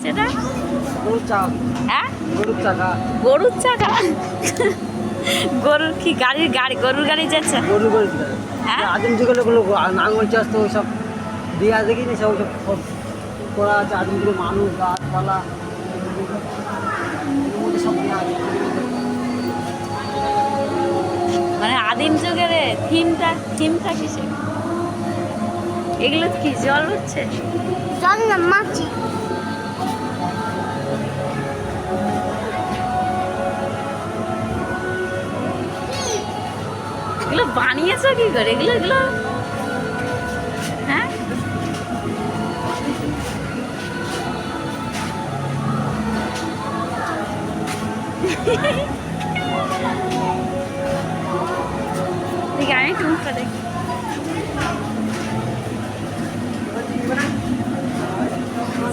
সেটা? গরুর চাকা। হ্যাঁ, গরুর চাকা। গরুর চাকা। গরুর কি গাড়ি গরুর গাড়ি যাচ্ছে? গরু গরু হ্যাঁ, আদিম যুগের ওগুলো নাঙল চাষ তো ওইসব দিয়ে দেখিনি সব সব করা আছে। আদিম যুগের মানুষ গাছপালা এর মধ্যে সব দেওয়া আছে। মানে আদিম যুগের থিমটা কিসে? এগুলো কি জল হচ্ছে? জল না মাছি। এগুলো বানিয়েছো কি করে? এগুলো হ্যাঁ, দেখি আমি টুকটা দেখি।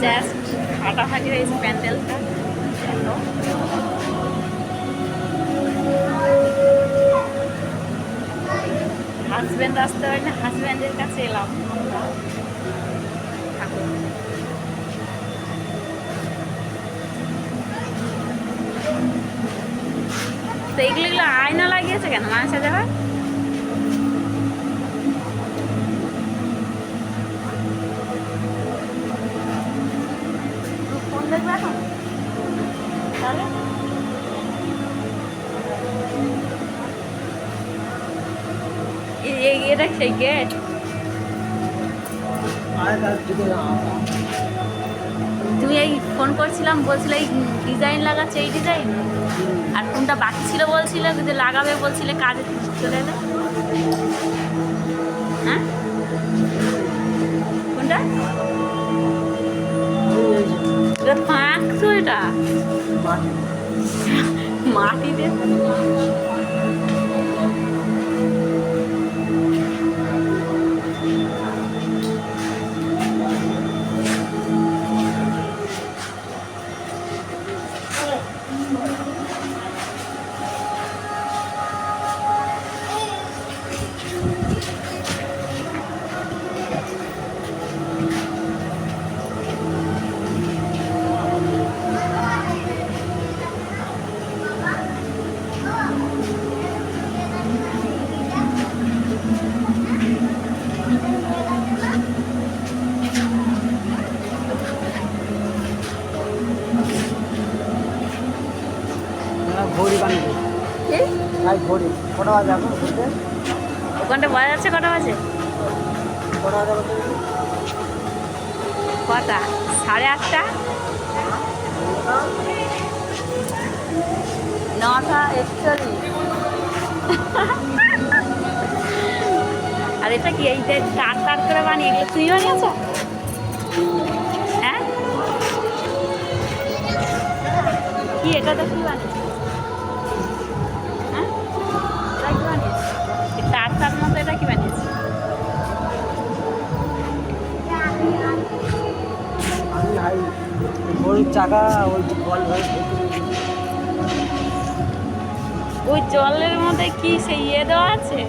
জাস্ট ফাটাফাটি হয়েছে প্যান্ডেলটা। হাজব্যান্ড আসতে পারে না, হাজব্যান্ডের কাছে এলাম। তো এগুলো আয়না লাগিয়েছে কেন মানুষের জায়গায়? ফোন দেখবে এখন তাহলে? এটা সেই গেট? তুমি এই ফোন করছিলাম, বলছিলে এই ডিজাইন লাগাচ্ছে, এই ডিজাইন আর কোনটা বাকি ছিল বলছিলে যদি লাগাবে, বলছিলে কাজে চলে এলে। হ্যাঁ, কোনটা? এটা পাঁক তো, এটা মাটিতে। ঘড়ি বানিয়ে কি? তাই ঘড়ি কটা বাজে এখন ঘুরতে? ওখানটা বাজে যাচ্ছে কটা বাজে? কটা বাজে বলতে? কটা? 8:30? 9:41। আর এটা কি এই যে তার করে বানিয়ে, এগুলো তুই বানিয়েছ? হ্যাঁ, কি এটা তো কি বানিয়েছ? হ্যাঁ, এটা কি বানিয়েছ? তার মতো এটা কি বানিয়েছ? আমি হাই গরুর চাকা ওই বল ওই জলের মধ্যে কি সেই ইয়ে দেওয়া আছে?